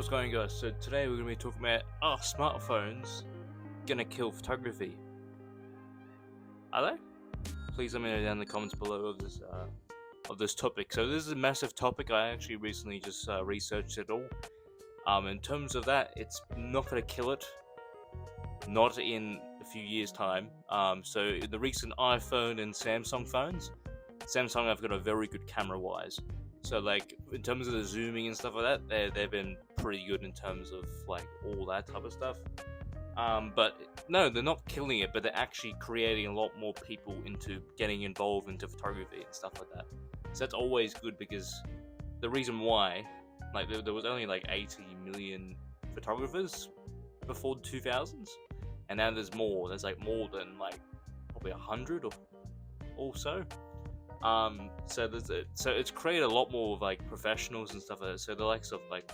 What's going on, guys? So today we're going to be talking about are smartphones gonna kill photography? Are they? Please let me know down in the comments below of this topic. So this is a massive topic. I actually recently just researched it all. In terms of that, it's not gonna kill it. Not in a few years' time. So in the recent iPhone and Samsung phones, Samsung have got a very good camera-wise. So like in terms of the zooming and stuff like that, they've been pretty good in terms of like all that type of stuff. But no, they're not killing it, but they're actually creating a lot more people into getting involved into photography and stuff like that. So that's always good because the reason why, like there was only like 80 million photographers before the 2000s, and now there's more. There's like more than like probably 100 or so. So it's created a lot more of like professionals and stuff like that. So the likes of like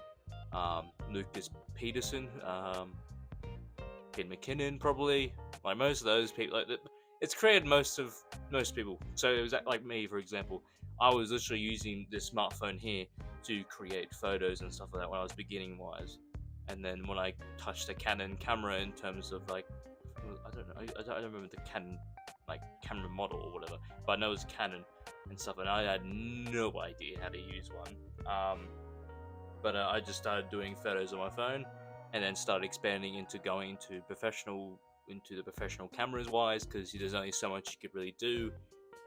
Lucas Peterson, Ken McKinnon, probably like most of those people. Like it's created most people. So it was like me, for example. I was literally using this smartphone here to create photos and stuff like that when I was beginning wise, and then when I touched the Canon camera in terms of like I don't remember the Canon like camera model or whatever, but I know it's Canon and stuff, and I had no idea how to use one. But I just started doing photos on my phone, and then started expanding into going into the professional cameras wise, because there's only so much you could really do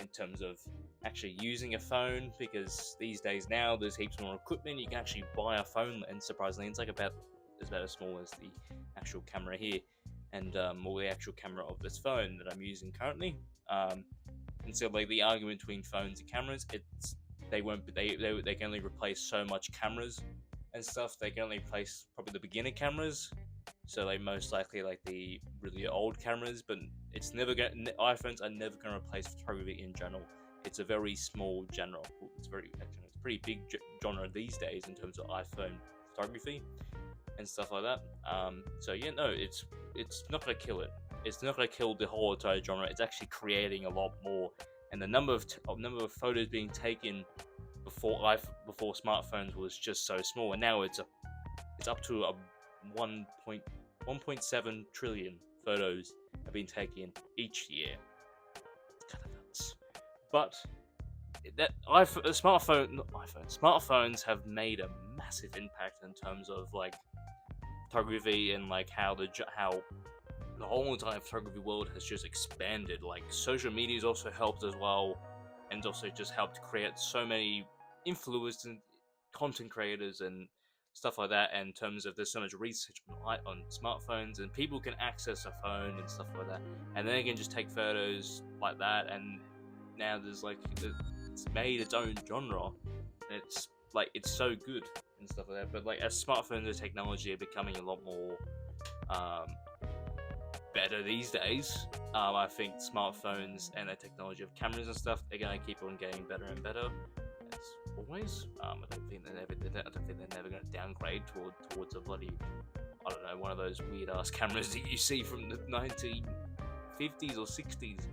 in terms of actually using a phone, because these days now there's heaps more equipment. You can actually buy a phone, and surprisingly it's like about as small as the actual camera here, and or the actual camera of this phone that I'm using currently. And so like the argument between phones and cameras, they can only replace so much cameras and stuff. They can only replace probably the beginner cameras, so like most likely like the really old cameras, but iPhones are never going to replace photography in general. It's a very small general. It's pretty big genre these days in terms of iPhone photography and stuff like that. So yeah, no, it's not going to kill it. It's not going to kill the whole entire genre. It's actually creating a lot more, and the number of photos being taken before smartphones was just so small, and now it's up to a 1.7 trillion photos have been taken each year. It's kind of nuts, but smartphones have made a massive impact in terms of like photography, and like how the whole entire photography world has just expanded. Like social media has also helped as well, and also just helped create so many influencers and content creators and stuff like that. And in terms of there's so much research on smartphones, and people can access a phone and stuff like that, and then they can just take photos like that. And now there's like it's made its own genre, and it's so good and stuff like that. But like as smartphones and technology are becoming a lot more better these days, I think smartphones and the technology of cameras and stuff, they're gonna keep on getting better and better as always. I don't think they're never gonna downgrade towards a bloody, I don't know, one of those weird ass cameras that you see from the 1950s or 60s.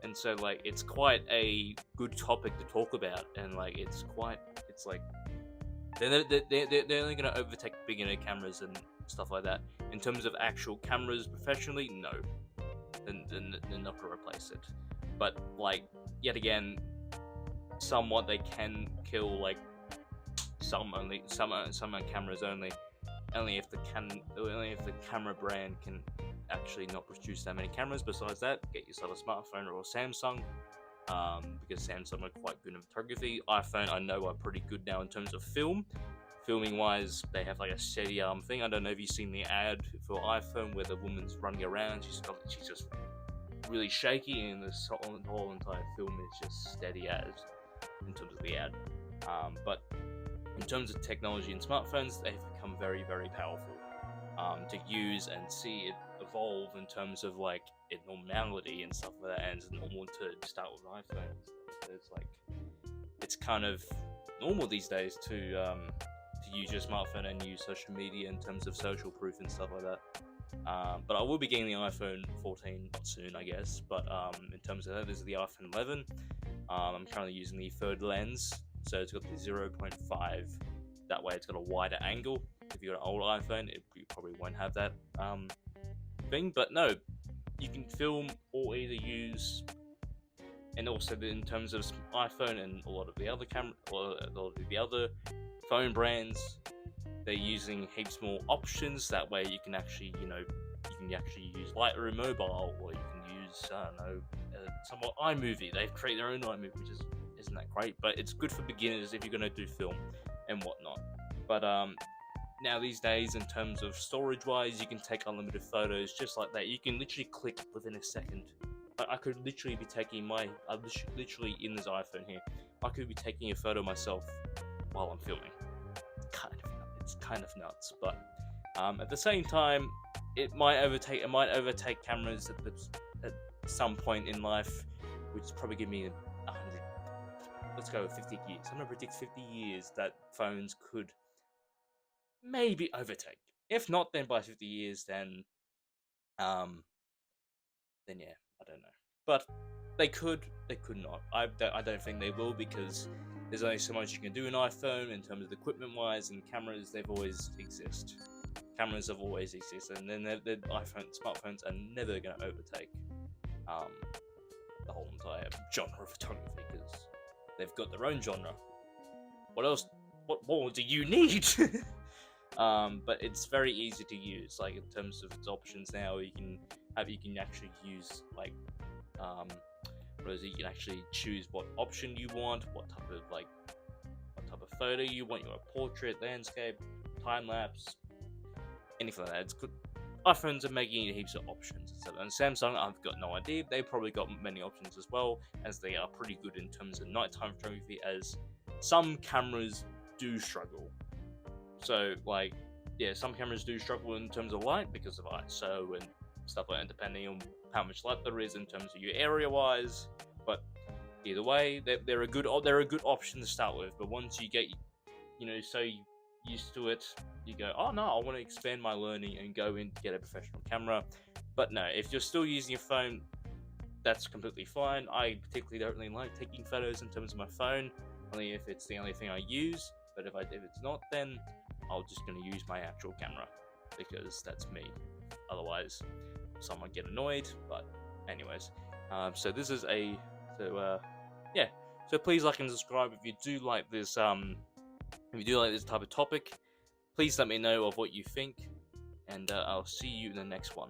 And so like it's quite a good topic to talk about, and like it's like they're only gonna overtake beginner cameras and stuff like that. In terms of actual cameras professionally, no, they're not gonna replace it. But like yet again, somewhat they can kill like some cameras only if the camera brand can actually not produce that many cameras. Besides that, get yourself a smartphone or a Samsung, because Samsung are quite good in photography. iPhone I know are pretty good now in terms of filming wise. They have like a steady arm thing. I don't know if you've seen the ad for iPhone where the woman's running around. She's just really shaky, and the whole entire film is just steady as in terms of the ad. But in terms of technology and smartphones, they've become very, very powerful to use and see it evolve in terms of like its normality and stuff like that. And it's normal to start with iPhones. It's kind of normal these days to use your smartphone and use social media in terms of social proof and stuff like that. But I will be getting the iPhone 14 soon, I guess. But in terms of that, this is the iPhone 11. I'm currently using the third lens, so it's got the 0.5 That way, it's got a wider angle. If you've got an old iPhone, you probably won't have that thing. But no, you can film or either use, and also in terms of iPhone and a lot of the other phone brands, they're using heaps more options. That way, you can actually use Lightroom Mobile, or you can use somewhat iMovie. They've created their own iMovie, which isn't that great, but it's good for beginners if you're going to do film and whatnot. But now these days, in terms of storage-wise, you can take unlimited photos just like that. You can literally click within a second. I could literally be taking literally in this iPhone here, I could be taking a photo myself while I'm filming. It's kind of nuts, but at the same time, it might overtake cameras at some point in life, which is probably give me 100. Let's go 50 years. I'm gonna predict 50 years that phones could maybe overtake. If not, then by 50 years, then yeah, I don't know. But they could not. I don't think they will, because there's only so much you can do in iPhone in terms of equipment-wise, and cameras, they've always existed. Cameras have always existed, and then the smartphones are never going to overtake the whole entire genre of photography, because they've got their own genre. What else? What more do you need? But it's very easy to use. Like, in terms of its options now, you can actually use like you can actually choose what option you want, what type of photo you want. You want a portrait, landscape, time lapse, anything like that. It's good. iPhones are making heaps of options, and Samsung, I've got no idea. They've probably got many options as well, as they are pretty good in terms of nighttime photography, as some cameras do struggle. So, like, yeah, some cameras do struggle in terms of light because of ISO and stuff like that, depending on how much light there is in terms of your area-wise. But either way, they're a good option to start with. But once you get, so used to it, you go, oh no, I want to expand my learning and go in to get a professional camera. But no, if you're still using your phone, that's completely fine. I particularly don't really like taking photos in terms of my phone, only if it's the only thing I use. But if it's not, then I'm just going to use my actual camera, because that's me. Otherwise, someone get annoyed. But anyways, so this is yeah. So please like and subscribe if you do like this. If you do like this type of topic, please let me know of what you think, and I'll see you in the next one.